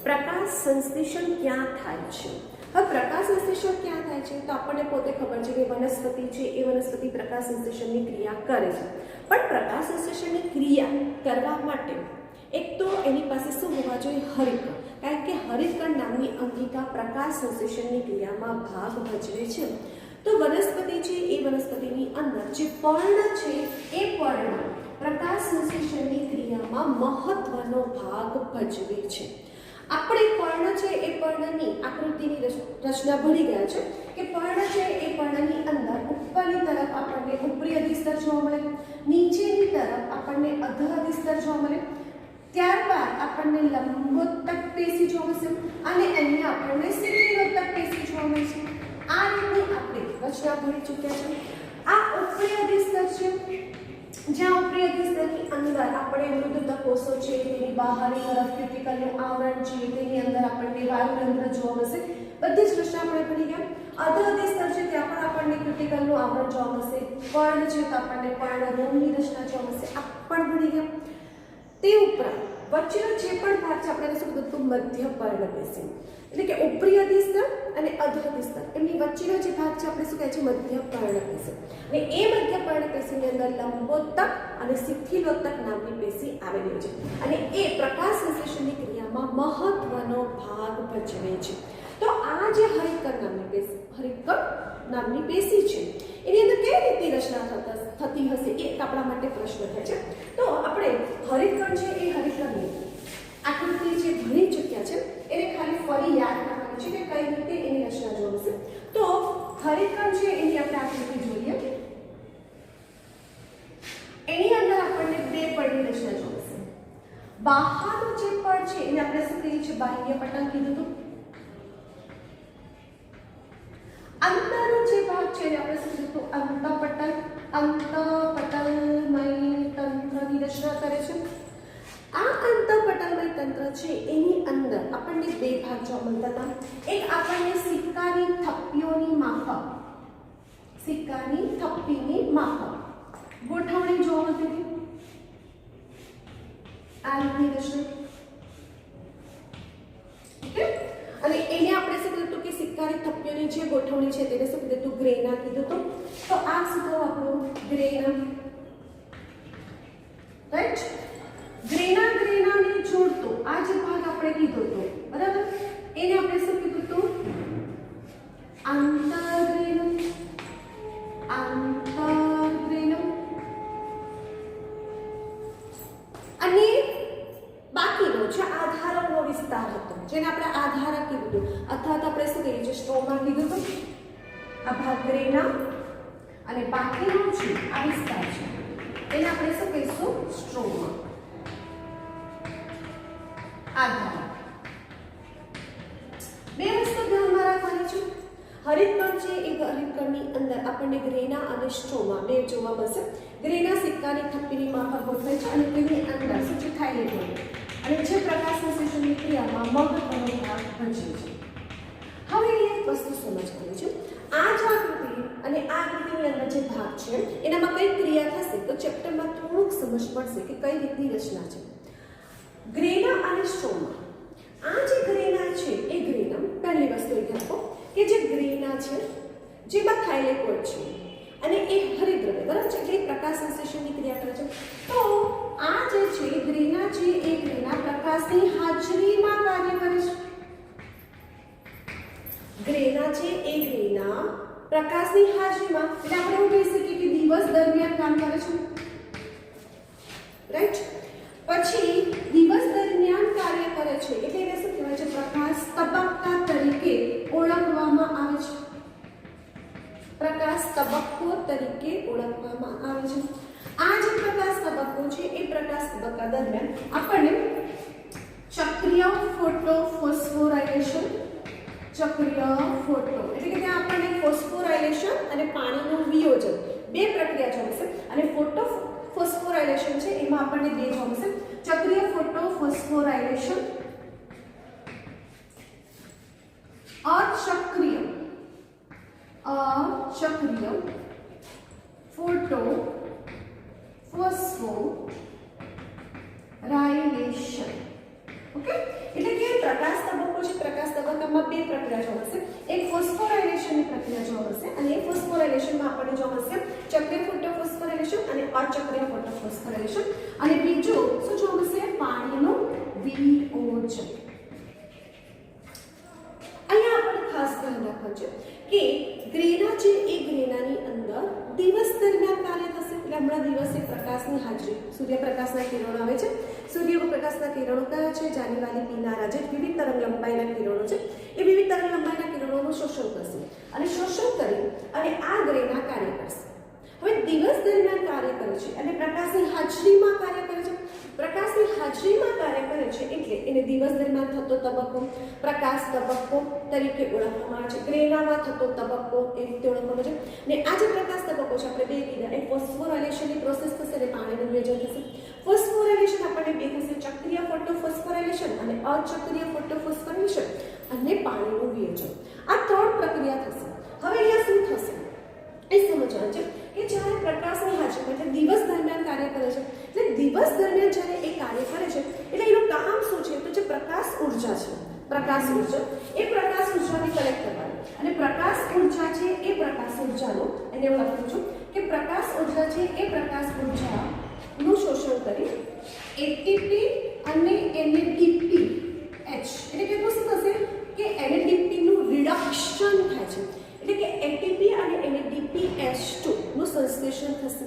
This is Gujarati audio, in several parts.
પ્રકાશ સંશ્લેષણ ક્યાં થાય છે? હવે પ્રકાશ સંશ્લેષણ ક્યાં થાય છે તો આપણને પોતે ખબર છે કે વનસ્પતિ છે એ વનસ્પતિ પ્રકાશ સંશ્લેષણની ક્રિયા કરે છે, પણ પ્રકાશ સંશ્લેષણની ક્રિયા કરવા માટે એક તો એની પાસે શું હોવા જોઈએ? હરિતકણ. કારણ કે હરિતકણ નામની અંગિકા પ્રકાશ સંશ્લેષણની ક્રિયામાં ભાગ ભજવે છે. તો વનસ્પતિ છે એ વનસ્પતિની અંદર જે પર્ણ છે એ પર્ણ પ્રકાશ સંશ્લેષણની ક્રિયામાં મહત્વનો ભાગ ભજવે છે. આપણે પર્ણ છે એ પર્ણની આકૃતિની રચના ભણી ગયા છે કે પર્ણ છે એ પર્ણની અંદર ઉપરની તરફ આપણને ઉપરી અધિસ્તર જોવા મળે, નીચેની તરફ આપણને અધર અધિસ્તર જોવા મળે, ત્યારબાદ આપણને લંબોત્તક પેશી જોવા મળશે અને અહીંયા આપણને શિથિલોત્તક પેશી જોવા મળશે. આ રીતની આપણે રચના ભણી ચૂક્યા છે. આ ઉપરી અધિસ્તર છે, જ્યાં ઉપરી અધિસ્તરની અંદર આપણે મૃદુતક કોષો છે, તેની બહારની તરફ ક્યુટિકલનું આવરણ છે, તેની અંદર આપણને વાયુરંધ્ર જોવા મળશે. બધી જ રચના આપણે ભણી ગયા. અધર અધિસ્તર છે ત્યાં પણ આપણને ક્યુટિકલનું આવરણ જોવા મળશે. પર્ણ છે તો આપણને પર્ણરોમની રચના જોવા મળશે. આ પણ ભણી ગયા. તે ઉપરાંત વચ્ચેનો જે પણ ભાગ છે આપણે શું કીધું? મધ્ય પર્ણપેશી, એટલે કે ઉપરી અધિસ્તર અને અધર અધિસ્તર એમની વચ્ચેનો જે ભાગ છે આપણે શું કહે છે? મધ્ય પર્ણપેશી. અને એ મધ્ય પર્ણપેશીની અંદર લંબોત્તક અને શિથિલોત્તક નામની પેશી આવેલી છે અને એ પ્રકાશ સંશ્લેષણની ક્રિયામાં મહત્વનો ભાગ ભજવે છે. તો આ જે હરિતકણ નામની પેશી છે એની અંદર કેવી રીતની રચના થતી હશે એ આપણા માટે પ્રશ્ન થાય છે. તો આપણે હરિતકણ છે એ હરિતકણની આકૃતિ જે ભણી ચૂક્યા છે એને ખાલી ફરી યાદ કરવાની છે કે કઈ રીતે એની રચના જોવા. તો હરિતકણ છે એની આપણે આકૃતિ જોઈએ. એની અંદર આપણને બે પડની રચના જોવા. બહારનું જે પડ છે એને આપણે શું કહીએ છીએ? બાહ્ય પટલ કીધું હતું. અંદરનો જે ભાગ છે એને આપણે શું કીધું? અંતઃપટલ. અંતઃપટલમય તંત્રની રચના કરે છે. આ અંતઃપટલમય તંત્ર છે એની અંદર આપણને બે ભાગ જોવા મળતા હતા. એક આપણને સિક્કાની થપ્પીઓની માફક, સિક્કાની થપ્પીની માફક ગોઠવણી જોવા મળતી હતી. આ રીતની રચના. ઓકે, અને એને આપણે શું કીધું હતું કે સિક્કાની થપ્પીઓની જે ગોઠવણી છે તેને શું કીધું હતું? ગ્રેના કીધું હતું. તો આ શું આપણું ગ્રેના, રાઈટ? ગ્રેનાને જોડતો આ જે ભાગ આપણે કીધો હતો, બરાબર, એને આપણે શું કીધું હતું? આંતરગ્રેનમ. આંતરગ્રેનમ. અને બાકીનો જે આધારકનો વિસ્તાર હતો જેને આપણે આધારક કીધું હતું અથવા તો આપણે શું કહીએ છીએ? સ્ટ્રોમા કીધું હતું. આ ભાગ ગ્રેના અને બાકીનો છે આ વિસ્તાર છે એને આપણે શું કહીશું? સ્ટ્રોમા. આધાર. બે વસ્તુ ધ્યાનમાં રાખવાની છે. હરિતકણ છે એ હરિતકણની અંદર આપણને ગ્રેના અને સ્ટ્રોમા બે જોવા મળશે. ગ્રેના સિક્કાની થપ્પીની માફક ગોઠવાય છે અને તેની અંદર શું છે? થાઇલેટ હોય અને જે પ્રકાશ સંશ્લેષણની ક્રિયામાં મહત્વનો ભાગ ભજવે છે. હવે એક વસ્તુ સમજવાની છે. આ જ આકૃતિ અને આ આકૃતિની અંદર જે ભાગ છે એનામાં કઈ ક્રિયા થશે તો ચેપ્ટરમાં થોડુંક સમજ પડશે કે કઈ રીતની રચના છે. ગ્રેના અને સ્ટ્રોમા. આ જે ગ્રેના છે એ ગ્રેનમ, પહેલી વસ્તુ એ આપો કે જે ગ્રેના છે જેમાં થાઇલેટ હોય છે અને એ હરિતદ્રવ્ય, બરાબર છે, એટલે પ્રકાશ સંશ્લેષણની ક્રિયા કરે છે. તો આ જે છે ગ્રેના છે એ ગ્રેના પ્રકાશની હાજરીમાં કાર્ય કરે છે. ગ્રેના છે એ ગ્રેના પ્રકાશની હાજરીમાં, એટલે આપણે એવું કહી શકીએ કે દિવસ દરમિયાન કામ કરે છે, રાઈટ? પછી દિવસ દરમિયાન કાર્ય કરે છે એટલે એને શું કહેવાય છે? પ્રકાશ તબક્કા તરીકે ઓળખવામાં આવે છે. પ્રકાશ તબક્કો તરીકે ઓળખવામાં આવે છે. આ જે પ્રકાશ તબક્કો છે એ પ્રકાશ તબક્કા દરમિયાન આપણને ચક્રીય ફોટોફોસ્ફોરાઇલેશન, ચક્રીય ફોટો એટલે કે ત્યાં આપણને ફોસ્ફોરાઇલેશન અને પાણીનું વિયોજન બે પ્રક્રિયા જોવા મળશે. અને ફોસ્ફોરાઇલેશન છે એમાં આપણને બે જોવા મળશે. ચક્રીય ફોટોફોસ્ફોરાઇલેશન, અચક્રીય ફોટોફોસ્ફોરાઇલેશન. ઓકે, એટલે કે પ્રકાશ આમાં બે પ્રક્રિયા જોવા મળશે. એક ફોસ્ફોરાયલેશનની પ્રક્રિયા જોવા મળશે અને એ ફોસ્ફોરાયલેશનમાં આપણને જોવા મળશે ચક્રીય ફોટોફોસ્ફોરાયલેશન અને અચક્રીય ફોટોફોસ્ફોરાયલેશન. અને બીજું શું જોવા મળશે? પાણીનું વિયોજન. અહીંયા આપણે ખાસ ધ્યાન રાખવાનું છે કે ગ્રેના છે એ ગ્રેનાની અંદર દિવસ દરમિયાન કાર્ય થશે. એટલે હમણાં દિવસે પ્રકાશની હાજરી, સૂર્યપ્રકાશના કિરણો આવે છે. સૂર્યપ્રકાશના કિરણો કયા છે? જાનીવાલી, પીનારા, જે વિવિધ તરંગ લંબાઈના કિરણો છે. એ વિવિધ તરંગ લંબાઈના કિરણોનું શોષણ કરશે અને શોષણ કરી અને આ ગ્રેના કાર્ય કરશે. હવે દિવસ દરમિયાન કાર્ય કરે છે અને પ્રકાશની હાજરીમાં કાર્ય કરે છે. પ્રકાશની હાજરીમાં કાર્ય કરે છે એટલે એને દિવસ દરમિયાન થતો તબક્કો પ્રકાશ તબક્કો તરીકે ઓળખવામાં આવે છે. ગ્રેનામાં થતો તબક્કો એ રીતે ઓળખવામાં છે. ને આ જે પ્રકાશ તબક્કો છે આપણે બે કીધા, એ ફોસ્ફોરાયલેશનની પ્રોસેસ થશે અને પાણીનું વિયોજન થશે. ફોસ્ફોરાયલેશન આપણને બે થશે, ચક્રીય ફોટોફોસ્ફોરાયલેશન અને અચક્રીય ફોટોફોસ્ફોરાયલેશન અને પાણીનું વિયોજન. આ ત્રણ પ્રક્રિયા થશે. હવે અહીંયા શું થશે એ સમજવાનું છે કે જ્યારે પ્રકાશની હાજરી એટલે દિવસ દરમિયાન કાર્ય કરે છે, એટલે દિવસ દરમિયાન જ્યારે એ કાર્ય કરે છે એટલે એનું કામ શું છે? તો જે પ્રકાશ ઉર્જા છે, પ્રકાશ ઉર્જા, એ પ્રકાશ ઉર્જાને કલેક્ટ કરવાની. અને પ્રકાશ ઉર્જા છે એ પ્રકાશ ઉર્જાનો, એને હું લખું છું કે પ્રકાશ ઉર્જા છે એ પ્રકાશ ઉર્જાનું શોષણ કરી એટીપી અને NADPH એટલે કે શું થશે કે NADP નું રિડક્શન થાય છે. એટલે કે એટીપી અને NADPH2 નું સંશ્લેષણ થશે.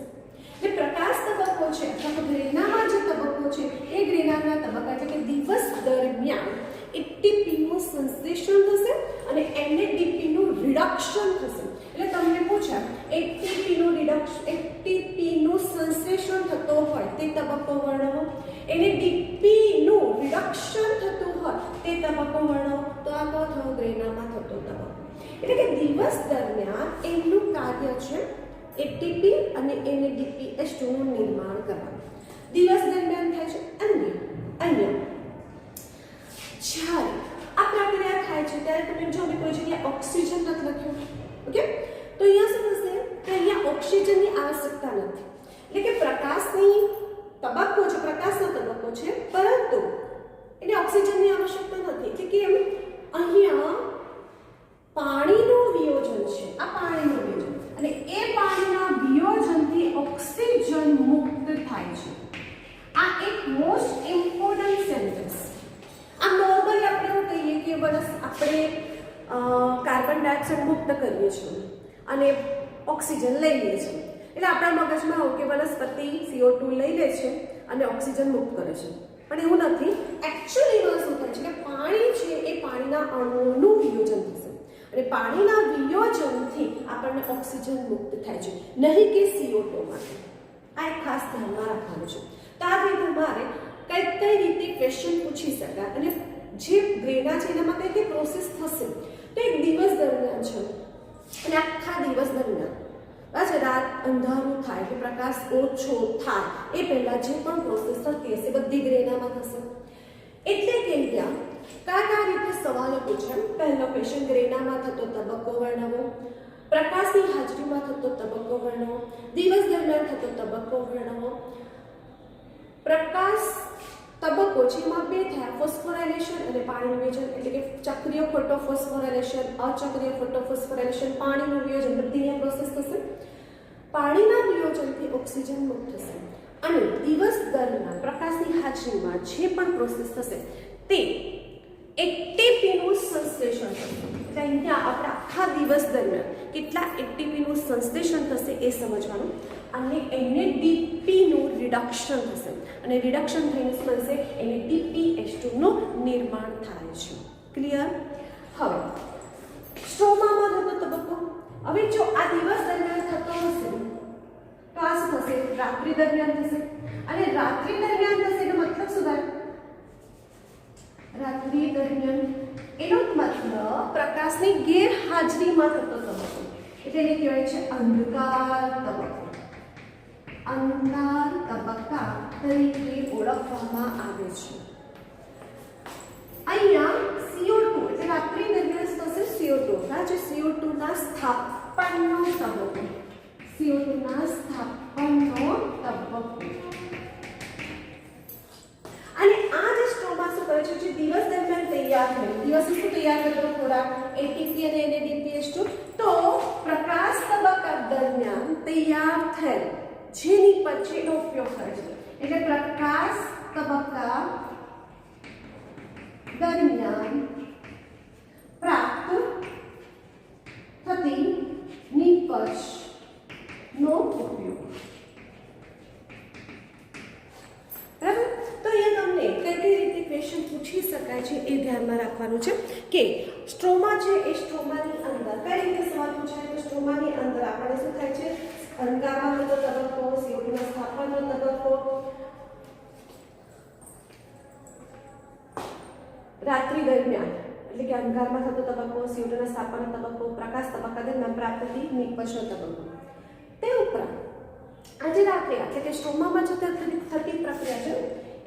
એટલે પ્રકાશ તબક્કો છે અથવા તો ગ્રેનામાં જે તબક્કો છે એ ગ્રેનાના તબક્કા એટલે કે દિવસ દરમિયાન એટીપી નું સંશ્લેષણ થશે અને NADP નું રિડક્શન થશે. એટલે તમને પૂછ્યા એટીપી નું સંશ્લેષણ થતો હોય તે તબક્કો વર્ણવો, NADP નું રિડક્શન થતું હોય તે તબક્કો વર્ણવો. તો આ કયો થયો? ગ્રેનામાં થતો તબક્કો. એટલે કે દિવસ દરમિયાન એમનું કાર્ય છે એટીપી અને NADPH2 નું નિર્માણ કરવાનું. દિવસ દરમિયાન થાય છે. અને અહીંયા જ્યારે આ પ્રક્રિયા થાય છે ત્યારે તમે જો કોઈ જગ્યાએ ઓક્સિજન નથી લખ્યું, ઓકે, તો અહીંયા શું થશે કે અહીંયા ઓક્સિજનની આવશ્યકતા નથી. એટલે કે પ્રકાશની તબક્કો છે, પ્રકાશનો તબક્કો છે, પરંતુ એને ઓક્સિજનની આવશ્યકતા નથી. એટલે કે અહીંયા પાણીનું વિયોજન છે. આ પાણીનું વિયોજન અને એ પાણીના વિયોજનથી ઓક્સિજન મુક્ત થાય છે. આ એક મોસ્ટ ઇમ્પોર્ટન્ટ સેન્ટેન્સ. આ નોર્મલી આપણે એવું કહીએ કે બસ આપણે કાર્બન ડાયોક્સાઇડ મુક્ત કરીએ છીએ અને ઓક્સિજન લઈ લઈએ છીએ. એટલે આપણા મગજમાં આવું કે વનસ્પતિ CO2 લઈ લે છે અને ઓક્સિજન મુક્ત કરે છે, પણ એવું નથી. એકચ્યુઅલીમાં શું થાય છે કે પાણી છે એ પાણીના અણુઓનું વિયોજન થશે અને પાણીના વિયોજનથી આપણને ઓક્સિજન મુક્ત થાય છે, નહીં કે CO2 માંથી. આ એક ખાસ ધ્યાનમાં રાખવાનું છે. તો આ રીતે તમારે કઈ રીતે ક્વેશ્ચન પૂછી શકાય અને જે ગ્રેના છે એનામાં કઈ પ્રોસેસ થશે તો એક દિવસ દરમિયાન છે અને આખા દિવસ દરમિયાન બસ રાત અંધારું થાય કે પ્રકાશ ઓછો થાય એ પહેલા જે પણ પ્રોસેસ થતી હશે બધી ગ્રેનામાં થશે. એટલે કે ત્યાં કયા રીતે સવાલો પૂછાય. પહેલો ક્વેશ્ચન, ગ્રેનામાં થતો તબક્કો વર્ણવો, પ્રકાશની હાજરીમાં થતો તબક્કો વર્ણવો, દિવસ દરમિયાન થતો તબક્કો વર્ણવો. પ્રકાશ તબક્કો છે એમાં બે થયા, ફોસ્ફોરાયલેશન અને પાણીનું વિયોજન. એટલે કે ચક્રીય ફોટોફોસ્ફોરાયલેશન, અચક્રીય ફોટોફોસ્ફોરાયલેશન, પાણીનું વિયોજન, બધી પ્રોસેસ થશે. પાણીના વિયોજનથી ઓક્સિજન મુક્ત થશે અને દિવસ દરમિયાન પ્રકાશની હાજરીમાં જે પણ પ્રોસેસ થશે તે એટીપીનું સંશ્લેષણ થશે. એટલે અહીંયા આપણે આખા દિવસ દરમિયાન કેટલા એટીપીનું સંશ્લેષણ થશે એ સમજવાનું અને NADPનું રિડક્શન થશે અને રિડક્શન થઈને શું થશે? NADPH2 નું નિર્માણ થાય છે. ક્લિયર? હવે સ્ટ્રોમામાં થતો તબક્કો. હવે જો આ દિવસ દરમિયાન થતો હશે તો આ શું થશે? રાત્રિ દરમિયાન થશે અને રાત્રિ દરમિયાન થશે એનો મતલબ શું થાય? રાત્રિ દરમિયાન એનો મતલબ પ્રકાશની ગેરહાજરીમાં થતો તબક્કો. એટલે એને કહેવાય છે અંધકાર તબક્કો. અંધાર તબક્કા તરીકે ઓળખવામાં આવે છે. અહીંયા CO2 એટલે રાત્રિ દરમિયાન થશે CO2 ના જે CO2 ના સ્થાપનનો તબક્કો. CO2 ના સ્થાપનનો તબક્કો. અને આ જે સ્ટ્રોમા શું કરે છે, જે દિવસ દરમિયાન તૈયાર તૈયાર થાય. દિવસે શું તૈયાર કરેલો ખોરાક? એટીપી અને NADPH2. તો પ્રકાશ તબક્કા દરમિયાન તૈયાર થયેલ જેની પછી એનો ઉપયોગ થાય છે. એટલે પ્રકાશ તબક્કા દરમિયાન પ્રાપ્ત થતી નિપજનો ઉપયોગ. બરાબર? તો અહીંયા તમને કઈ કઈ રીતે ક્વેશ્ચન પૂછી શકાય છે એ ધ્યાનમાં રાખવાનું છે કે સ્ટ્રોમા છે એ સ્ટ્રોમાની અંદર કઈ રીતે સવાલ પૂછાય તો સ્ટ્રોમાની અંદર આપણે શું થાય છે? અંગારાનો તબક્કો, CO2ના સ્થાપનનો તબક્કો, રાત્રિ દરમિયાન એટલે કે અંગારમાં થતો તબક્કો, CO2ના સ્થાપનનો તબક્કો, પ્રકાશ તબક્કા દરમિયાન પ્રાપ્ત થતી નિપજનો તબક્કો. તે ઉપરાંત આજે રાત્રે એટલે કે સ્ટ્રોમામાં જે થતી પ્રક્રિયા છે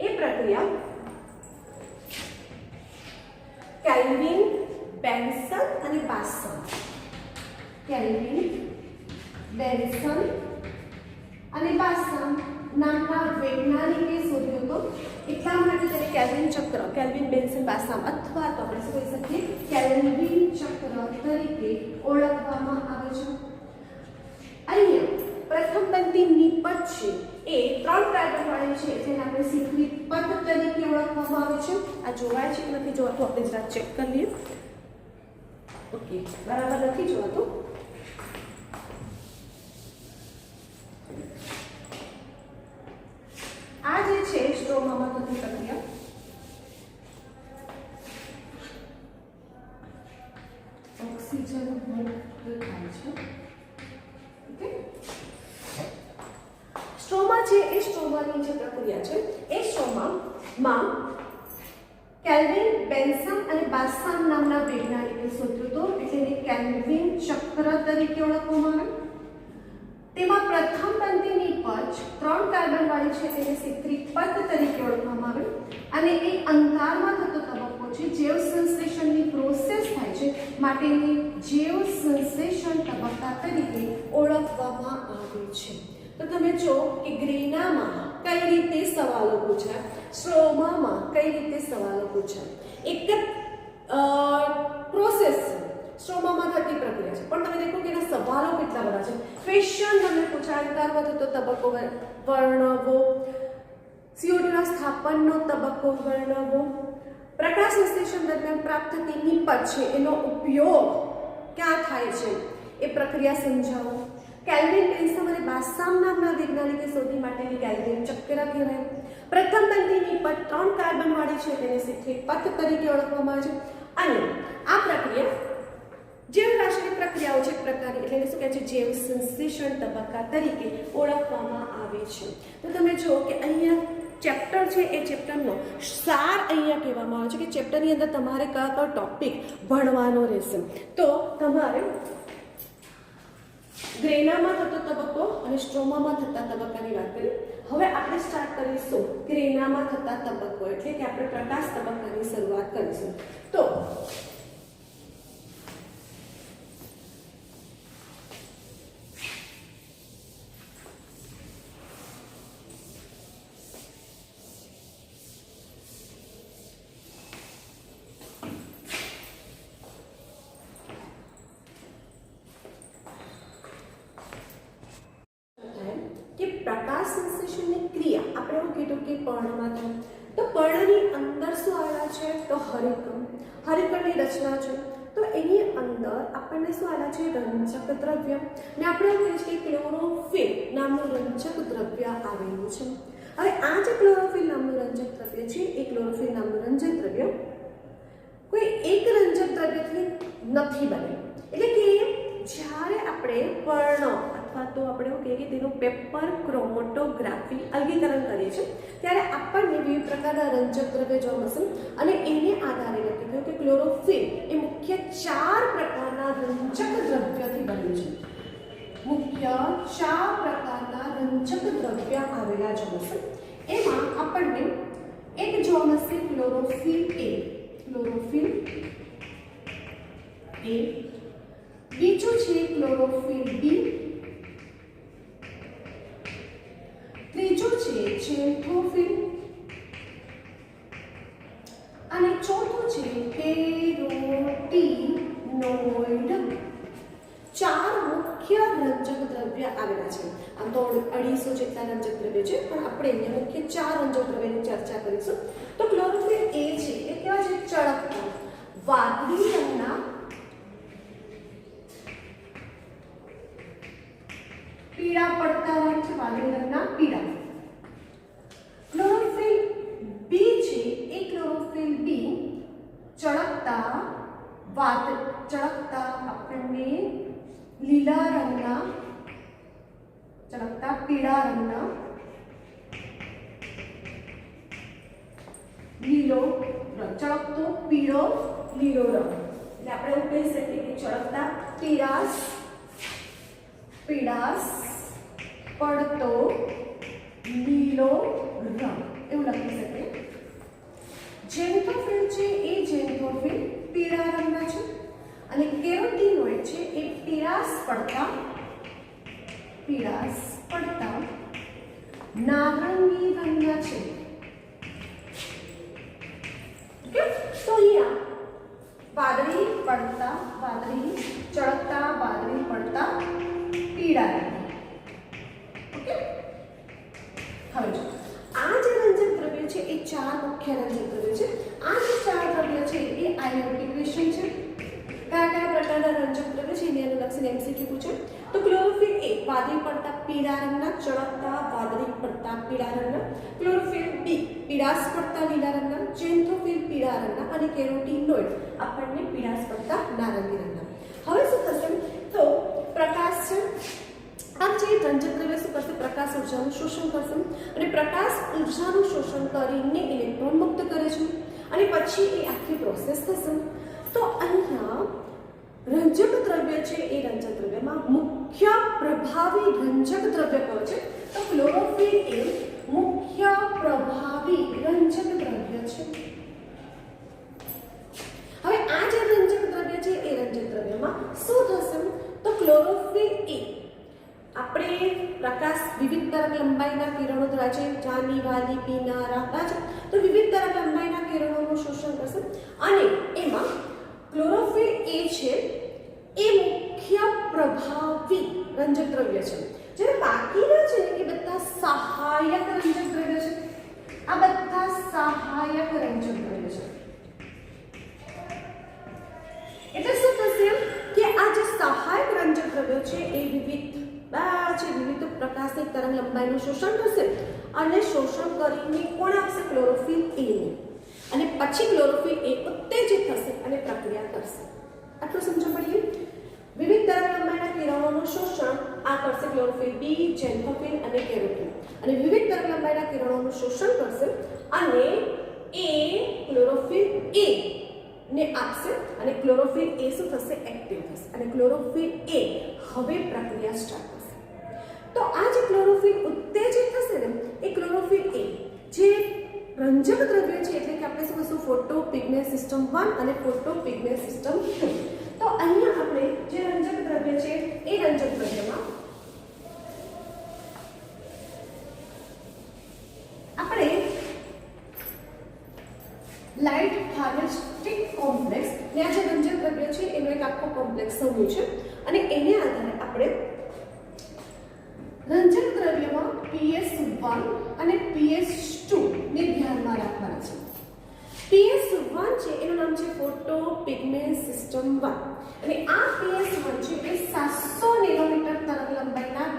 એ પ્રક્રિયા કેલ્વિન, બેન્સન અને બાસન. કેલ્વિન, બેન્સન અને બાસન નામના વૈજ્ઞાનિકે શોધ્યો હતો. એટલા માટે તેને કેલ્વિન ચક્ર, કેલ્વિન, બેન્સન, બાસમ અથવા તો આપણે શું કહી શકીએ કેલ્વિન ચક્ર તરીકે ઓળખવામાં આવે છે. અહીંયા પ્રથમ પંક્તિ નિપજ છે એ 3 કાર્બન વાળી છે જેને આપણે શીખવી પદ તરીકે ઓળખવામાં આવે છે. આ જોવાય છે કે નથી જોવાતું આપણે જરા ચેક કરી લઈએ. ઓકે, બરાબર નથી જોવાતું. આ જે છે સ્ટ્રોમામાં થતી પ્રક્રિયા ઓક્સિજન મુક્ત થાય છે. ઓકે, સ્ટ્રોમા છે એ સ્ટ્રોમાની જે પ્રક્રિયા છે એ સ્ટ્રોમામાં કેલ્વિન, બેન્સમ અને બાસમ નામના વૈજ્ઞાનિકે શોધ્યો હતો. એટલે એને કેલ્વિન ચક્ર તરીકે ઓળખવામાં આવે. તેમાં પ્રથમ પંક્તિ નિપજ 3 કાર્બન વાળી છે તેને C3 પદ તરીકે ઓળખવામાં આવે અને એ અંગારમાં થતો તબક્કો છે. જૈવ સંશ્લેષણની પ્રોસેસ થાય છે માટે જૈવ સંશ્લેષણ તબક્કા તરીકે ઓળખવામાં આવે છે. તો તમે જો કે ગ્રેનામાં કઈ રીતે સવાલો પૂછાય, સ્ટ્રોમામાં કઈ રીતે સવાલો પૂછાય. એક પ્રોસેસ સ્ટ્રોમામાં થતી પ્રક્રિયા છે પણ તમે દેખો કે એના સવાલો કેટલા બધા છે. ક્વેશ્ચન તમને પૂછાય અંગારમાં થતો તબક્કો વર્ણવો, CO2ના સ્થાપનનો તબક્કો વર્ણવો, પ્રકાશ સંશ્લેષણ દરમિયાન પ્રાપ્ત થતી નિપજ છે એનો ઉપયોગ ક્યાં થાય છે એ પ્રક્રિયા સમજાવો. કેલ્વિન, બેન્સમ અને બાસમ નામના વૈજ્ઞાનિકે શોધી માટેની કેલ્વિન ચક્ર કહેવાય. પ્રથમ પંક્તિ નિપજ 3 કાર્બન વાળી છે તેને C3 પદ તરીકે ઓળખવામાં આવે છે અને આ પ્રક્રિયા જૈવ રાસાયણિક પ્રક્રિયાઓ છે પ્રકારની એટલે શું કહે છે જૈવ સંશ્લેષણ તબક્કા તરીકે ઓળખવામાં આવે છે. તો તમે જુઓ કે અહીંયા ચેપ્ટર છે એ ચેપ્ટરનો સાર અહીંયા કહેવામાં આવે છે કે ચેપ્ટરની અંદર તમારે કયો ટોપિક ભણવાનો રહેશે. તો તમારે ગ્રેનામાં થતો તબક્કો અને સ્ટ્રોમામાં થતા તબક્કાની વાત કરી. હવે આપણે સ્ટાર્ટ કરીશું ગ્રેનામાં થતા તબક્કો એટલે કે આપણે પ્રકાશ તબક્કાની શરૂઆત કરીશું. તો પ્રકાશ સંશ્લેષણની ક્રિયા આપણે એવું કીધું કે પર્ણમાં થાય. તો પર્ણની અંદર શું આવેલા છે તો હરિકણ. હરિકણની રચના છે તો એની અંદર આપણને શું આવેલા છે રંજક દ્રવ્ય ને આપણે એવું કહીએ છીએ કે ક્લોરોફિલ નામનું રંજક દ્રવ્ય આવેલું છે. હવે આ જે ક્લોરોફિલ નામનું રંજક દ્રવ્ય છે એ ક્લોરોફિલ નામનું રંજક દ્રવ્ય કોઈ એક રંજક દ્રવ્યથી નથી બને. એટલે કે જ્યારે આપણે પર્ણ અથવા તો આપણે એવું કહીએ કે તેનું પેપર ક્રોમેટોગ્રાફી અલગીકરણ કરીએ છીએ ત્યારે આપણને વિવિધ પ્રકારના રંજક દ્રવ્ય જોવા મળશે અને એને આધારે નક્કી થયું કે ક્લોરોફિલ એ મુખ્ય 4 પ્રકારના રંજક દ્રવ્યથી બન્યું છે. મુખ્ય 4 પ્રકારના રંજક દ્રવ્ય આવેલા જોવા મળશે. એમાં આપણને એક જોવા મળશે ક્લોરોફિલ એ. ક્લોરોફિલ એ બીજું છે ક્લોરોફિલ બી, ત્રીજું છે ચેન્થોફિલ અને ચોથું છે દ્રવ્ય આવેલા છે. આમ તો 250 જેટલા રંજક દ્રવ્ય છે, પણ આપણે અહીંયા મુખ્ય 4 રંજક દ્રવ્યની ચર્ચા કરીશું. તો ક્લોરોફિલ એ છે એ કેવા છે? ચળકતા વાદળી રંગના પીળા પડતા હોય છે, વાદળી રંગના પીળા. ક્લોરોફિલ બી છે એ ક્લોરોફિલ બી ચળકતા આપણને લીલા રંગના ચળકતા પીળા રંગના લીલો રંગ, ચળકતો પીળો લીલો રંગ, એટલે આપણે એવું કહી શકીએ કે ચળકતા પીળાશ પડતો લીલો રંગ, એવું લખી શકીએ. ઝેન્થોફિલ છે એ ઝેન્થોફિલ પીળા રંગના છે અને કેરોટીનોઇડ છે એ પીળાશ પડતા નારંગી રંગના છે. તો અહીંયા ચળકતા વાદળી પડતા પીળા રંગ. ઓકે, હવે જો આ જે રંજક દ્રવ્ય છે એ 4 મુખ્ય રંજક દ્રવ્ય છે. આ જે 4 દ્રવ્ય છે એ આયોડિકેશન છે. કયા પ્રકારના રંજક દ્રવ્ય છે એની લક્ષણ એમસીક્યુ પૂછે. તો ક્લોરોફિલ એ વાદળી પડતા પીળા રંગના, ચળકતા વાદળી પડતા પીળા રંગના. ક્લોરોફિલ બી પીળાશ પડતા લીલા રંગના. ઝેન્થોફિલ પીળા રંગના અને કેરોટીનોઇડ આપણને પીળાશ પડતા નારંગી રંગના. હવે શું થશે? તો પ્રકાશ છે. આ જે રંજક દ્રવ્ય શું કરશે? પ્રકાશ ઉર્જાનું શોષણ કરશે અને પ્રકાશ ઉર્જાનું શોષણ કરીને ઇલેક્ટ્રોન મુક્ત કરે છે અને પછી એ આખી પ્રોસેસ થશે. તો અહીંયા રંજક દ્રવ્ય છે એ રંજક દ્રવ્યમાં મુખ્ય પ્રભાવી રંજક દ્રવ્ય કયો છે? તો ક્લોરોફિલ એ મુખ્ય પ્રભાવી રંજક દ્રવ્ય છે. હવે આ જે રંજક દ્રવ્ય છે એ રંજક દ્રવ્યમાં શું થશે? તો ક્લોરોફિલ એ આપણે પ્રકાશ વિવિધ તરંગ લંબાઈના કિરણો દ્વારા છે, જાની વાલી પીનારા છે, તો વિવિધ તરંગ લંબાઈના કિરણોનું શોષણ કરશે અને એમાં ક્લોરોફિલ એ છે એ મુખ્ય પ્રભાવી રંજક દ્રવ્ય છે. જ્યારે બાકીના છે એ બધા સહાયક રંજક દ્રવ્ય છે. આ બધા સહાયક રંજક દ્રવ્ય છે. એટલે શું થશે કે આ જે સહાયક રંજક દ્રવ્યો છે એ વિવિધ પ્રકાશની તરંગ લંબાઈનું શોષણ કરશે અને શોષણ કરીને કોણ આપશે? ક્લોરોફિલ એ ને. અને પછી ક્લોરોફિલ એ ઉત્તેજિત થશે અને પ્રક્રિયા કરશે. આટલું સમજ પડી? વિવિધ તરંગ લંબાઈના કિરણોનું શોષણ આ કરશે ક્લોરોફિલ બી, ઝેન્થોફિલ અને કેરોટીન. અને વિવિધ તરંગ લંબાઈના કિરણોનું શોષણ કરશે અને એ ક્લોરોફિલ એ ને આપશે અને ક્લોરોફિલ એ શું થશે? એક્ટિવ થશે અને ક્લોરોફિલ એ હવે પ્રક્રિયા સ્ટાર્ટ કરશે. તો આ જે ક્લોરોફિલ ઉત્તેજિત થશે ને એ ક્લોરોફિલ એ જે રંજક દ્રવ્ય છે, એટલે કે આપણે શું કહીશું? ફોટો પિગમેન્ટ સિસ્ટમ 1 અને ફોટો પિગમેન્ટ સિસ્ટમ 2. તો અહીંયા આપણે જે રંજક દ્રવ્ય છે એ રંજક દ્રવ્યમાં આપણે લાઇટ હાર્વેસ્ટિંગ કોમ્પ્લેક્સ ને આ જે રંજક દ્રવ્ય છે એનો એક આખો કોમ્પ્લેક્સ સમૂહ છે અને એને આધારે આપણે રંજક દ્રવ્યમાં PS1 અને PS2 ને ધ્યાનમાં રાખવાના છે. PS1 છે એનું નામ છે ફોટો પિગમેન્ટ સિસ્ટમ 1 અને આ PS1 છે એ 700 નેનોમીટર તરંગ લંબાઈના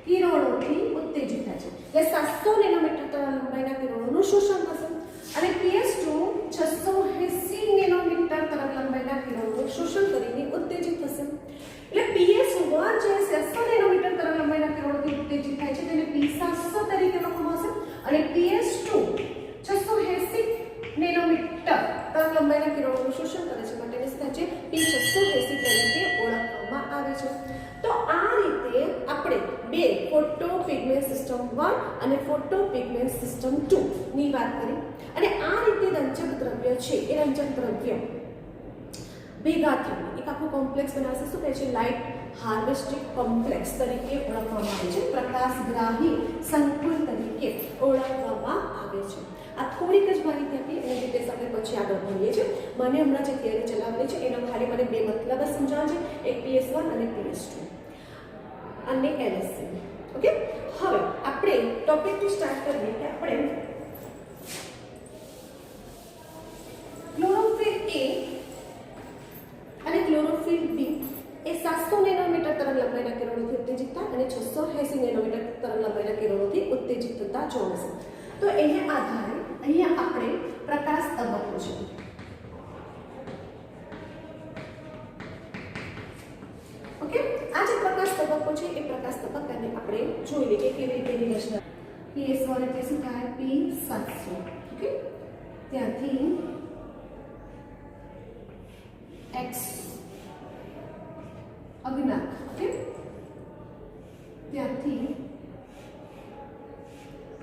કિરણોથી ઉત્તેજિત થાય છે. એટલે 700 નેનોમીટર તરંગ લંબાઈના કિરણોનું શોષણ કરશે અને PS2 680 નેનોમીટર તરંગ લંબાઈના કિરણોનું શોષણ કરીને ઉત્તેજિત થશે. એટલે PS1 જે 600 નેનોમીટર તરંગ લંબાઈના કિરણોથી ઉત્તેજિત થાય છે તેને P700 તરીકે લખવામાં આવશે અને PS2 680 નેનોમીટર તરંગ લંબાઈના કિરણોનું શોષણ કરે છે માટે શું થાય છે? P680 તરીકે ઓળખવામાં આવે છે. તો આ રીતે આપણે બે ફોટો પિગમેન્ટ સિસ્ટમ 1 અને ફોટો પિગમેન્ટ સિસ્ટમ 2 ની વાત કરી અને આ રીતે રંજક દ્રવ્ય છે એ રંજક દ્રવ્ય ભેગા થઈને એક આખું કોમ્પ્લેક્સ બનાવશે. શું કહે છે? લાઇટ હાર્વેસ્ટિંગ કોમ્પ્લેક્સ તરીકે ઓળખવામાં આવે છે. પ્રકાશગ્રાહી સંકુલ તરીકે ઓળખવામાં આવે છે. આ થોડીક જ માહિતી આપી એની ડિટેલ્સ આપણે પછી આગળ ભણીએ છીએ. મને હમણાં જે થિયરી ચલાવેલી છે એનો ખાલી મને બે મતલબ જ સમજાવવા છે, એક PS1 અને PS2. અને LSC. ઓકે, હવે આપણે ટોપિકથી સ્ટાર્ટ કરીએ કે આપણે ક્લોરોફિલ A અને ક્લોરોફિલ B એ 700 નેનોમીટર તરંગ લંબાઈના કિરણોથી ઉત્તેજિત થાય અને 680 નેનોમીટર તરંગ લંબાઈના કિરણોથી ઉત્તેજિત થતા જોવા મળશે. તો એને આધારે અહીંયા આપણે પ્રકાશ તબક્કો છે. ઓકે, આ જે પ્રકાશ તબક્કો છે એ પ્રકાશ તબક્કાને આપણે જોઈ લઈએ કે કેવી રીતે એની રચના. PS1 એટલે શું થાય? P700. ઓકે, ત્યાંથી X અજ્ઞાત. ઓકે, ત્યાંથી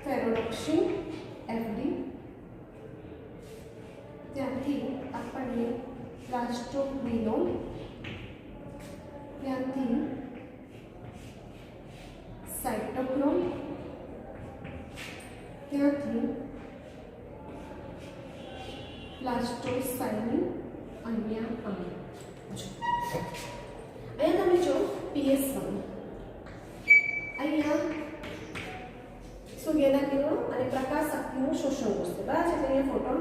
ફેરોડોક્સિન FD, ત્યાંથી આપણને પ્લાસ્ટોક્વિનોન, ત્યાંથી સાઇટોક્રોમ, ત્યાંથી પ્લાસ્ટોસાઇનિન અહીંયા આવે. અહીંયા તમે જો PS1 અહીંયા સૂર્યના કિરણો અને પ્રકાશ શક્તિનું શોષણ કરશે. બરાબર છે? અહીંયા ફોટોન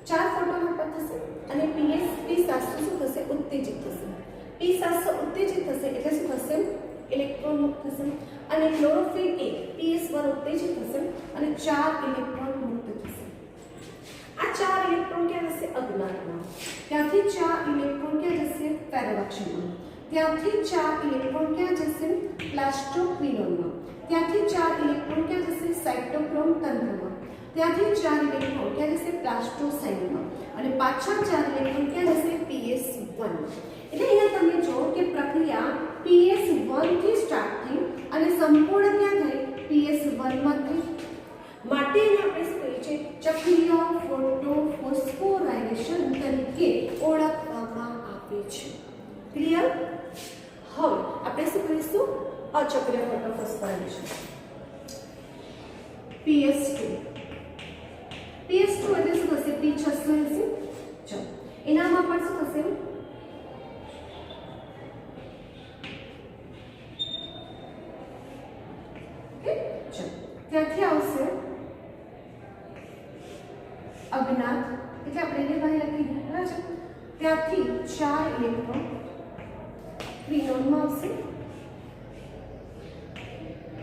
ચાર ફોટોન ઉપર થશે અને P700 શું થશે? ઉત્તેજિત થશે. P700 ઉત્તેજિત થશે એટલે શું થશે? ઇલેક્ટ્રોન મુક્ત થશે. અને ક્લોરોફિલ A PS1 ઉત્તેજિત થશે અને 4 ઇલેક્ટ્રોન મુક્ત થશે. આ 4 ઇલેક્ટ્રોન ક્યાં જશે? અજ્ઞાતમાં. ત્યાંથી 4 ઇલેક્ટ્રોન ક્યાં જશે? ફેરોડોક્સિનમાં. ત્યાંથી 4 ઇલેક્ટ્રોન ક્યાં જશે? પ્લાસ્ટોક્વિનોનમાં. ત્યાંથી 4 ઇલેક્ટ્રોન ક્યાં જશે? સાઇટોક્રોમ તંત્રમાં. ત્યાંથી 4 ઇલેક્ટ્રોન ક્યાં જશે? પ્લાસ્ટોસાઇનમાં. અને પાછા 4 ઇલેક્ટ્રોન ક્યાં જશે? PS1. એટલે અહીંયા તમે જો કે પ્રક્રિયા PS1 થી સ્ટાર્ટ થઈ અને સંપૂર્ણ ક્યાં થઈ? PS1 માં થઈ. માટે એને આપણે શું કહીએ છીએ? ચક્રીય ફોટોફોસ્ફોરાયલેશન તરીકે ઓળખવામાં આવે છે. ક્લિયર? હવે આપણે શું કહીશું? અચક્રીય ફોટોફોસ્ફોરાયલેશન. PS2 એટલે શું થશે? P680. ચલો એનામાં પણ શું થશે? ત્યાંથી આવશે અજ્ઞાત એટલે આપણે એને બહાર લખી દઈએ. બરાબર છે? ત્યાંથી 4 ઇલેક્ટ્રોન ક્વિનોનમાં આવશે.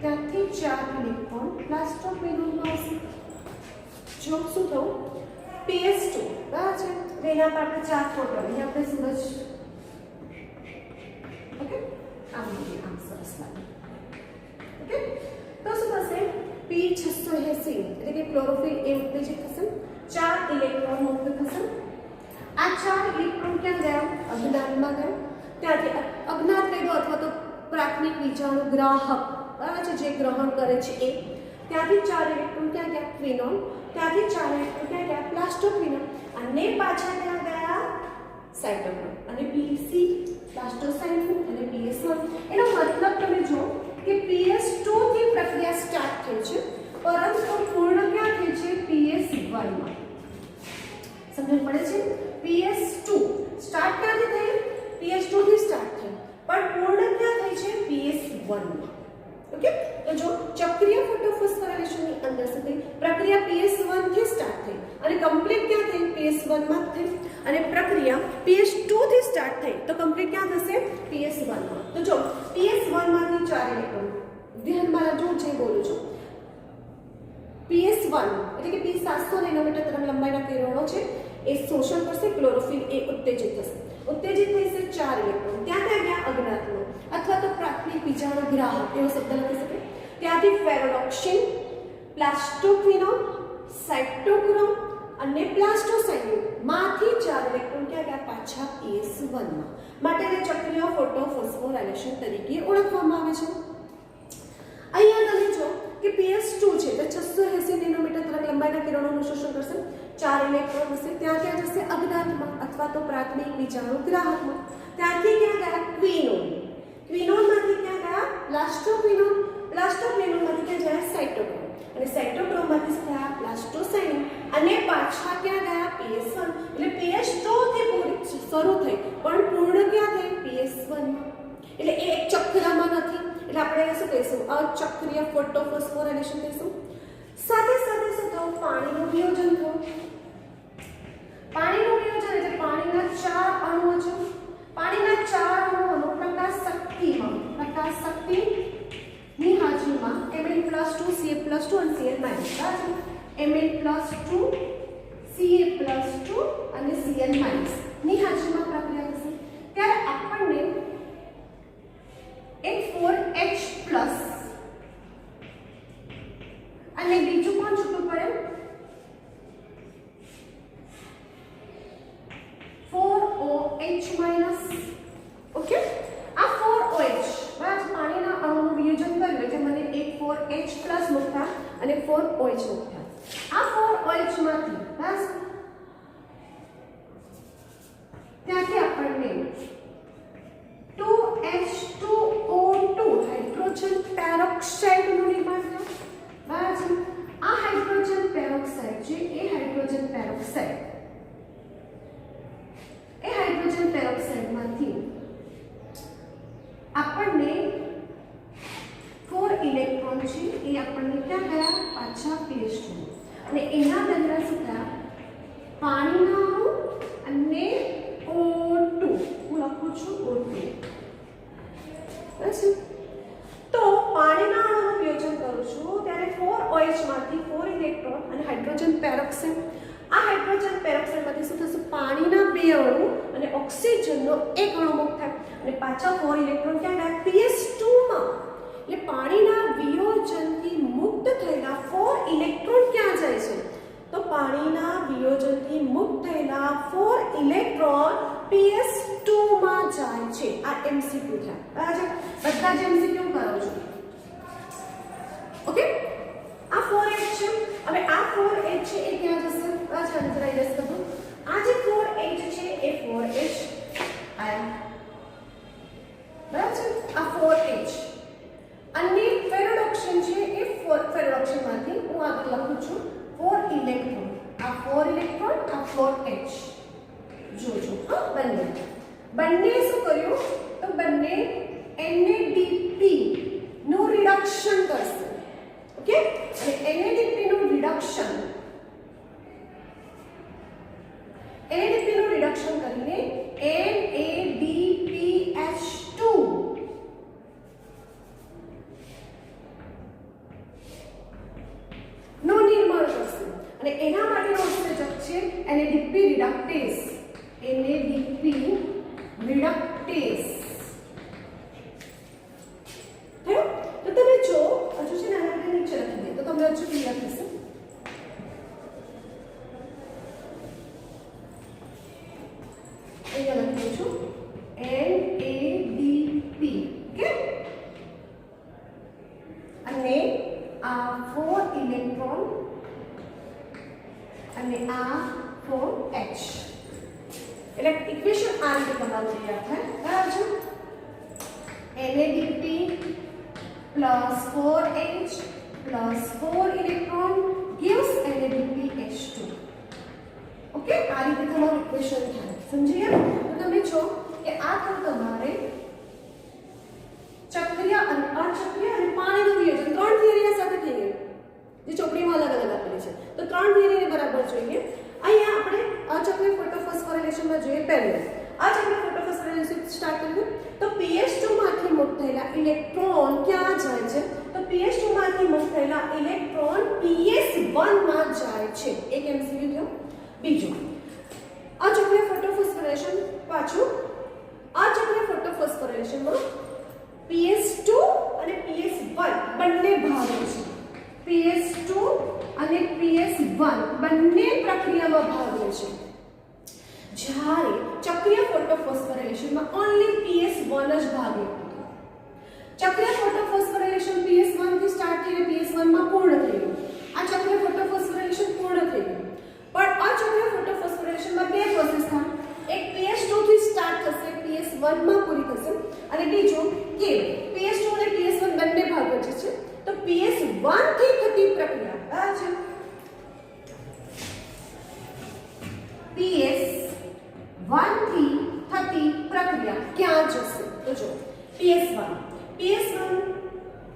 ત્યાંથી 4 ઇલેક્ટ્રોન પ્લાસ્ટોક્વિનોનમાં આવશે. જો શું થયું? PS2. બરાબર છે? એના પર આપણે 4 ફોટો અહીંયા આપણે સૂરજ. ઓકે, આમ સરસ લાગે. ઓકે, તો શું થશે? P680 એટલે કે ક્લોરોફિલ A ઉત્તેજિત થશે. 4 ઇલેક્ટ્રોન મુક્ત થશે. આ 4 ઇલેક્ટ્રોન ક્યાં ગયા? અજ્ઞાતમાં ગયા. ત્યાંથી અજ્ઞાત કહી દો અથવા તો પ્રાથમિક વિજાણુ ગ્રાહક. બરાબર છે? જે ગ્રહણ કરે છે એ. ત્યાંથી 4 ઇલેક્ટ્રોન ક્યાં ગયા? ક્વિનોન. ત્યાંથી 4 ઇલેક્ટ્રોન ક્યાં ગયા? પ્લાસ્ટોક્વિનોન. અને પાછા ક્યાં ગયા? સાઇટોક્રોમ. અને PC પ્લાસ્ટોસાઇનિન અને PS1. એનો મતલબ તમે જો કે PS2 થી પ્રક્રિયા સ્ટાર્ટ થઈ છે પરંતુ પૂર્ણ ક્યાં થઈ છે? PS1 માં. સમજણ પડે છે? PS2 સ્ટાર્ટ ક્યાંથી થઈ? PS2 થી સ્ટાર્ટ થઈ પણ પૂર્ણ ક્યાં થઈ છે? PS1 માં. ઓકે, તો જો ચક્રીય ફોટોફોસ્ફોરાયલેશનની અંદર સુધી પ્રક્રિયા PS1 થી સ્ટાર્ટ થઈ અને કમ્પ્લીટ ક્યાં થઈ? PS1 માં થઈ. અને પ્રક્રિયા PS2 થી સ્ટાર્ટ થઈ તો કમ્પ્લીટ ક્યાં થશે? PS1 માં. તો જો PS1 માંથી 4 ઇલેક્ટ્રોન ધ્યાનમાં રાખજો જે બોલું છું. PS1 એટલે કે P700 નેનોમીટર તરંગ લંબાઈના કિરણો છે એ શોષણ કરશે. ક્લોરોફિલ A ઉત્તેજિત થશે. ઉત્તેજિત થશે 4 ઇલેક્ટ્રોન. ત્યાં ગયા અજ્ઞાતમાં અથવા તો પ્રાથમિક વિજાણુ ગ્રાહક એવો શબ્દ લખી શકે. ત્યાંથી ફેરોડોક્સિન, પ્લાસ્ટોક્વિનોન, સાઇટોક્રોમ અને પ્લાસ્ટોસાઇનિન માંથી 4 ઇલેક્ટ્રોન ક્યાં ગયા? પાછા PS1 માં. માટે તેને ચક્રીય ફોટોફોસ્ફોરાયલેશન તરીકે ઓળખવામાં આવે છે. અહીંયા તમે જો કે PS2 છે તો 680 નેનોમીટર તરંગ લંબાઈના કિરણોનું શોષણ કરશે. 4 ઇલેક્ટ્રોન હશે. ત્યાં ક્યાં જશે? અજ્ઞાતમાં અથવા તો પ્રાથમિક વિજાણુ ગ્રાહકમાં. ત્યાંથી ક્યાં ગયા? ક્વિનોન. ક્વિનોનમાંથી ક્યાં ગયા? પ્લાસ્ટોક્વિનોન. પ્લાસ્ટોક્વિનોનમાંથી ક્યાં ગયા? સાઇટોક્રોમ. અને સાઇટોક્રોમમાંથી ગયા? પ્લાસ્ટોસાઇનિન. અને પાછા ક્યાં ગયા? શરૂ થઈ પણ પૂર્ણ ક્યાં થઈ PS1 માં એટલે એ એક ચક્રમાં નથી એટલે આપણે એને શું કહીશું અચક્રીય ફોટોફોસ્ફોરાયલેશન કહીશું સાથે સાથે શું થયું પાણીનું વિયોજન થયું પાણીનું વિયોજન એટલે પાણીના 4 અણુઓ છે પાણીના 4 અણુઓનો પ્રકાશ શક્તિની હાજરીમાં Mn+2 Ca+2 અને Cl- બરાબર Mn+2 Ca+2 અને Cl- ની હાજરીમાં પ્રક્રિયા થશે ત્યારે આપણને એક 4H+ અને બીજું કોણ છૂટું પડે 4OH- ઓકે આ 4OH બરાબર પાણીના અણુનું વિયોજન કર્યું એટલે મને એક 4H+ મુક્તા અને 4OH મુક્તા આ 4OH માંથી બસ ત્યાંથી આપણને 2H2O2 હાઇડ્રોજન પેરોક્સાઇડનું નિર્માણ થયું બરાબર આ હાઇડ્રોજન પેરોક્સાઇડ છે એ હાઇડ્રોજન પેરોક્સાઇડમાંથી આપણને 4 ઇલેક્ટ્રોન છે એ આપણને ક્યાં ગયા પાછા PS2 અને એના બદલે શું થયા પાણીના અણુ અને O2 હું લખું છું O2 બસ તો પાણીના અણુનું વિયોજન કરું છું ત્યારે 4OH માંથી 4 ઇલેક્ટ્રોન અને હાઇડ્રોજન પેરોક્સાઇડ આ હાઇડ્રોજન પેરોક્સાઇડમાંથી શું થશે પાણીના 2 અણુ અને ઓક્સિજનનો 1 અણુ મુક્ત થાય અને પાછા 4 ઇલેક્ટ્રોન ક્યાં ગયા PS2 માં એટલે પાણીના વિયોજનથી મુક્ત થયેલા 4 ઇલેક્ટ્રોન ક્યાં જાય છે તો પાણીના વિયોજનથી મુક્ત થયેલા 4 ઇલેક્ટ્રોન PS2 માં જાય છે આ MCQ થયા બરાબર બધા જ MCQ કરો છો ઓકે આ 4H છે હવે આ 4H છે એ ક્યાં જશે બરાબર જરા ઇરેઝ કરો આ જે 4H છે એ 4H આયા બરાબર આ 4H અને ફેરોડોક્સિન છે એ ફેરોડોક્સિનમાંથી હું આગળ લખું છું 4 ઇલેક્ટ્રોન આ 4 ઇલેક્ટ્રોન આ 4H જોજો હા બંને શું કર્યું તો બંને NADP નું રિડક્શન કરશે ઓકે અને NADP નું રિડક્શન કરીને NADPH2 નું નિર્માણ કરશે અને એના માટેનો ઉત્સેચક છે NADP રિડક્ટેઝ થયું તો તમે જો હજુ છે નાના નાના નીચે લખી દે તો તમને હજુ ક્લિયર થશે અહીંયા લખું છું NADP ઓકે અને આ 4 ઇલેક્ટ્રોન અને આ 4H એટલે ઇક્વેશન આ રીતે તમારું તૈયાર થાય બરાબર NADP plus 4H plus 4 electron gives NADPH2 okay આ રીતે તમારું ઇક્વેશન થાય સમજી ગયા તો તમે જો કે આ તો તમારે ચક્રીય અને અચક્રીય અને પાણીનું વિયોજન ત્રણ થિયરી સાથે થઈ ગઈ જે ચોપડીમાં અલગ અલગ આપેલી છે તો ત્રણ થિયરીને બરાબર જોઈએ અહીંયા આપણે અચક્રીય ફોટોફોસ્ફોરાયલેશનમાં જોઈએ પહેલું અચક્રીય ફોટોફોસ્ફોરાયલેશન સ્ટાર્ટ કર્યું તો PS2 માંથી મુક્ત થયેલા ઇલેક્ટ્રોન ક્યાં જાય છે તો PS2 માંથી મુક્ત થયેલા ઇલેક્ટ્રોન PS1 માં જાય છે એક MCQ થયો બીજું અચક્રીય ફોટોફોસ્ફોરાયલેશન પાછું અચક્રીય ફોટોફોસ્ફોરાયલેશનમાં PS2 અને PS1 બંને ભાગો છે PS2 અને PS1 બંને પ્રક્રિયામાં ભાગ લે છે જ્યારે ચક્રીય ફોટોફોસ્ફોરાયલેશનમાં ઓન્લી PS1 જ ભાગ લેતો હતો ચક્રીય ફોટોફોસ્ફોરાયલેશન PS1 થી સ્ટાર્ટ થઈને PS1 માં પૂર્ણ થયું આ ચક્રીય ફોટોફોસ્ફોરાયલેશન પૂર્ણ થઈ ગયું પણ અચક્રીય ફોટોફોસ્ફોરાયલેશનમાં બે પ્રોસેસ થાય એક PS2 થી સ્ટાર્ટ થશે PS1 માં પૂરી થશે અને બીજું કે PS2 અને PS1 બંને ભાગ વચ્ચે છે તો PS1 થી થતી પ્રક્રિયા આ છે PS1 થી જશે તો જો PS1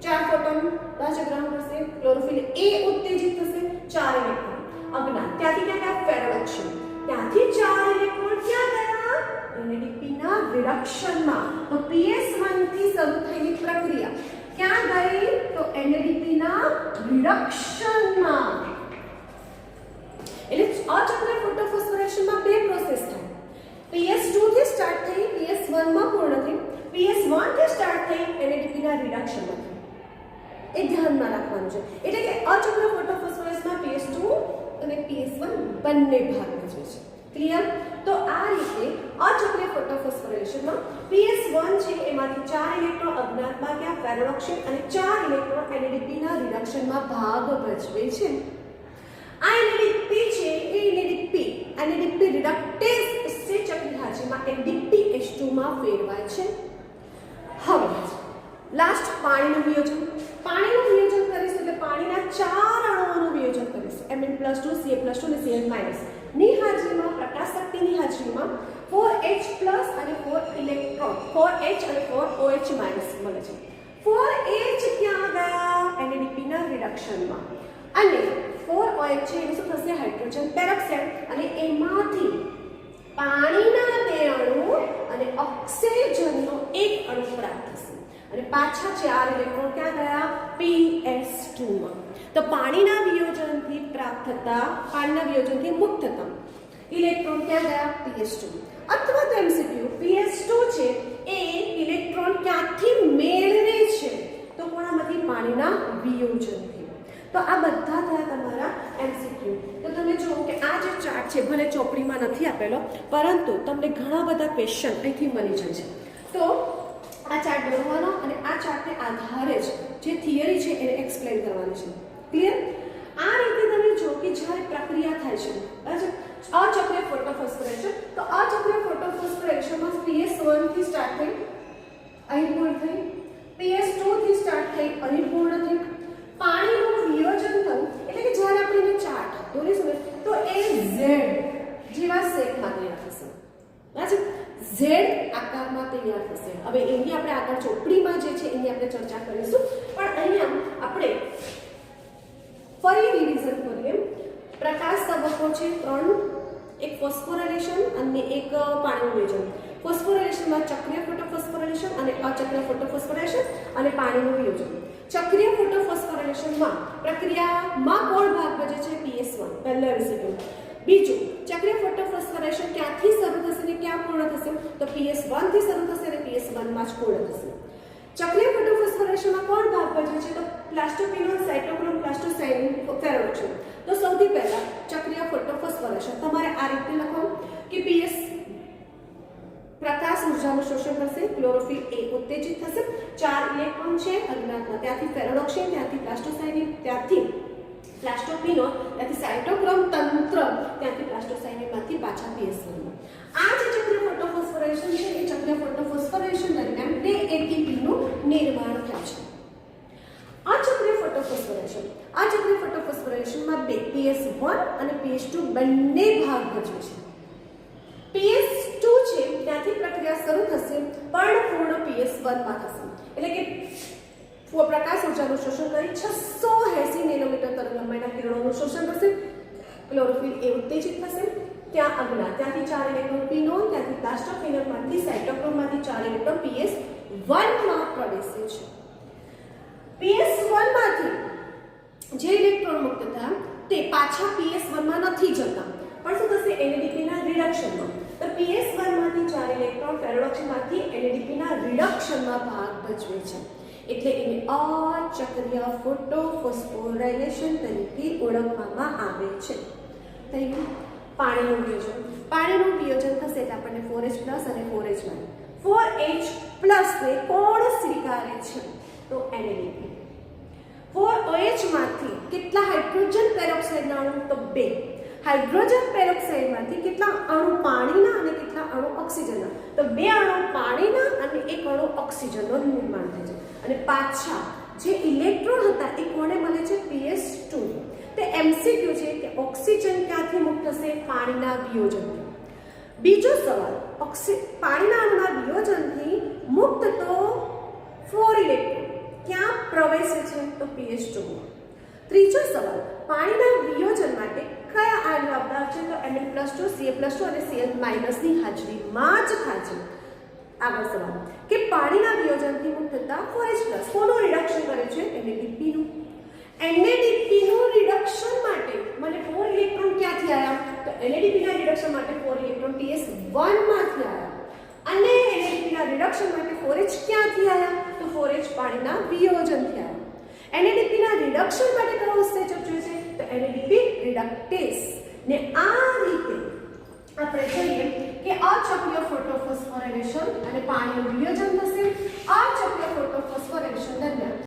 4 ફોટોન બાજુગ્રામ થશે, ક્લોરોફિલ A ઉત્તેજિત થશે 4 ઇલેક્ટ્રોન અજ્ઞાત, ત્યાંથી ક્યાં ગયા ફેરોડોક્સિન, ત્યાંથી 4 ઇલેક્ટ્રોન ક્યાં ગયા NADP ના રિડક્શનમાં, તો PS1 થી શરૂ થયેલી પ્રક્રિયા ક્યાં ગઈ તો NADP ના રિડક્શનમાં. એટલે અચક્રીય ફોટોફોસ્ફોરેશનમાં બે પ્રોસેસ થાય. PS2 થી સ્ટાર્ટ થઈ PS1 માં પૂર્ણ થઈ, PS1 થી સ્ટાર્ટ થઈ NADP ના રિડક્શનમાં થઈ. એ ધ્યાનમાં રાખવાનું છે. એટલે કે અચક્રીય ફોટોફોસ્ફોરેશનમાં PS2 અને PS1 બંને ભાગ ભજવે છે. ક્લિયર? તો આ રીતે અચક્રીય ફોટોફોસ્ફોરેશનમાં PS1 છે એમાંથી 4 ઇલેક્ટ્રોન અજ્ઞાતમાં ગયા ફેરોડોક્સિન અને 4 ઇલેક્ટ્રોન NADP ના રિડક્શનમાં ભાગ ભજવે છે. આ NADP છે એ NADP રિડક્ટેઝ इससे ચક્રીય હાજરીમાં NADPH2 માં ફેરવાય છે. હવે લાસ્ટ પાણીનું વિયોજન કરીશું, એટલે પાણીના 4 અણુઓનું વિયોજન કરીશું. Mn+2 Ca+2 અને Cl- ની હાજરીમાં, પ્રકાશ શક્તિની હાજરીમાં 4H+ અને 4 ઇલેક્ટ્રોન 4H અને 4OH- મળે છે. 4H ક્યાં ગયા NADP ના રિડક્શનમાં અને 4OH છે એનું શું થશે હાઇડ્રોજન પેરોક્સાઇડ અને એમાંથી પાણીના 2 અણુ અને ઓક્સિજનનો 1 અણુ પ્રાપ્ત થશે અને પાછા 4 ઇલેક્ટ્રોન ક્યાં ગયા PS2 માં. તો પાણીના વિયોજનથી પ્રાપ્ત થતા, પાણીના વિયોજનથી મુક્ત થતા ઇલેક્ટ્રોન ક્યાં ગયા PS2. અથવા તો MCQ PS2 છે એ ઇલેક્ટ્રોન ક્યાંથી મેળવે છે તો કોણામાંથી પાણીના વિયોજનથી. તો આ બધા થયા તમારા MCQ. તો તમે જુઓ કે આ જે ચાર્ટ છે ભલે ચોપડીમાં નથી આપેલો પરંતુ તમને ઘણા બધા ક્વેશ્ચન અહીંથી મળી જાય છે. તો આ ચાર્ટ બનાવવાનો અને આ ચાર્ટને આધારે જ જે થિયરી છે એને એક્સપ્લેન કરવાની છે. ક્લિયર? આ રીતે તમે જો કે જ્યારે પ્રક્રિયા થાય છે બરાબર અચક્રીય ફોટોફોસ્ફોરેશન, તો અચક્રીય ફોટોફોસ્ફોરેશનમાં PS1 થી સ્ટાર્ટ થઈ અહીં પૂર્ણ થઈ, PS2 થી સ્ટાર્ટ થઈ અહીં પૂર્ણ થઈ, પાણીનું વિયોજન થયું એટલે કે જ્યારે આપણે એને ચાર્ટ દોરીશું તો એ Z જેવા શેપમાં તૈયાર થશે. બરાબર Z આકારમાં તૈયાર થશે. હવે એની આપણે આગળ ચોપડીમાં જે છે એની આપણે ચર્ચા કરીશું, પણ અહીંયા આપણે ફરી રિવિઝન કરીએ. પ્રકાશ તબક્કો છે 3, એક ફોસ્ફોરાયલેશન અને એક પાણીનું વિયોજન. ફોસ્ફોરાયલેશનમાં ચક્રીય ફોટોફોસ્ફોરાયલેશન અને અચક્રીય ફોટોફોસ્ફોરાયલેશન અને પાણીનું વિયોજન. ચક્રીય ફોટોફોસ્ફોરાયલેશનમાં પ્રક્રિયામાં કોણ ભાગ ભજવે છે PS1 પહેલા MCQ. બીજું ચક્રીય ફોટોફોસ્ફોરેશન ક્યાંથી શરૂ થશે અને ક્યાં પૂર્ણ થશે તો PS1 થી શરૂ થશે અને PS1 માં જ પૂર્ણ થશે. ચક્રીય ફોટોફોસ્ફોરેશનમાં કોણ ભાગ ભજવે છે તો પ્લાસ્ટોક્વિનોન, સાયટોક્રોમ, પ્લાસ્ટોસાયનિન, ફેરોડોક્સિન. તો સૌથી પહેલા ચક્રીય ફોટોફોસ્ફોરેશન તમારે આ રીતે લખવાનું કે PS પ્રકાશ ઉર્જાનું શોષણ કરશે, ક્લોરોફિલ A ઉત્તેજિત થશે, 4 ઇલેક્ટ્રોન છે અજ્ઞાતમાં, ત્યાંથી ફેરોડોક્સિન, ત્યાંથી પ્લાસ્ટોસાયનિન, ત્યાંથી પ્લાસ્ટોક્વિનોન, ત્યાંથી સાયટોક્રોમ તંત્ર, ત્યાંથી પ્લાસ્ટોસાયનિનમાંથી પાછા PS1 માં. આ જે ચક્રીય ફોટોફોસ્ફોરેશન છે એ ચક્રીય ફોટોફોસ્ફોરેશન દરમિયાન 2 ATP નું નિર્માણ થાય છે. અચક્રીય ફોટોફોસ્ફોરેશનમાં 2 PS1 અને PS2 બંને ભાગ ભજવે છે. PS2 છે ત્યાંથી પ્રક્રિયા શરૂ થશે પણ પૂર્ણ PS1 માં થશે. એટલે કે પ્રકાશ ઉર્જાનું શોષણ કરી 680 નેનોમીટર તરંગ લંબાઈના કિરણોનું શોષણ કરશે, ક્લોરોફિલ A ઉત્તેજિત થશે, ત્યાં અજ્ઞાત, ત્યાંથી 4 ઇલેક્ટ્રોન પીનોન, ત્યાંથી પ્લાસ્ટોક્વિનોનમાંથી સાયટોક્રોમમાંથી 4 ઇલેક્ટ્રોન PS1 માં પ્રવેશે છે. PS1 માંથી જે ઇલેક્ટ્રોન મુક્ત થયા તે પાછા PS1 માં નથી જતા પણ શું થશે NADP ના રિડક્શનમાં. તો PS1 માંથી 4 ઇલેક્ટ્રોન ફેરોડોક્સિનમાંથી NADP ના રિડક્શનમાં ભાગ ભજવે છે. એટલે એને અચક્રીય ફોટોફોસ્ફોરાયલેશન તરીકે ઓળખવામાં આવે છે. થઈ ગયું? પાણીનું વિયોજન થશે એટલે આપણને 4H+ અને 4H-. 4H+ ને કોણ સ્વીકારે છે તો NADP. 4OH માંથી કેટલા હાઇડ્રોજન પેરોક્સાઇડના અણુ તો 2. હાઇડ્રોજન પેરોક્સાઇડમાંથી કેટલા અણુ પાણીના અને કેટલા અણુ ઓક્સિજનના તો 2 અણુ પાણીના અને 1 અણુ ઓક્સિજનનો નિર્માણ થાય છે. અને પાછા જે ઇલેક્ટ્રોન હતા એ કોને મળે છે PS2. તે MCQ છે કે ઓક્સિજન ક્યાંથી મુક્ત થશે પાણીના વિયોજનથી. બીજો સવાલ પાણીના અણુના વિયોજનથી મુક્ત તો 4 ઇલેક્ટ્રોન ક્યાં પ્રવેશે છે તો pH2 માં. ત્રીજો સવાલ, પાણીના વિયોજન માટે કયા આયન જવાબદાર છે તો Mn+2 Ca+2 અને Cl- ની હાજરીમાં જ થાય છે. આગળ સવાલ કે પાણીના વિયોજનથી મુક્ત થતા 4H+ કોનું રિડક્શન કરે છે NADP નું. NADP નું રિડક્શન માટે મને 4 ઇલેક્ટ્રોન ક્યાંથી આવ્યા તો NADP ના રિડક્શન માટે 4 ઇલેક્ટ્રોન TS1 માંથી આવ્યા અને NADP ના રિડક્શન માટે 4H ક્યાંથી આવ્યા તો 4H પાણીના વિયોજનથી આવ્યા. NADP ના રિડક્શન માટે કયો ઉત્સેચક જોઈએ છે તો NADP રિડક્ટેસ. ને આ રીતે આપણે જોઈએ કે અચક્રીય ફોટોફોસ્ફોરાયલેશન અને પાણીનું વિયોજન થશે. અચક્રીય ફોટોફોસ્ફોરાયલેશન દરમિયાન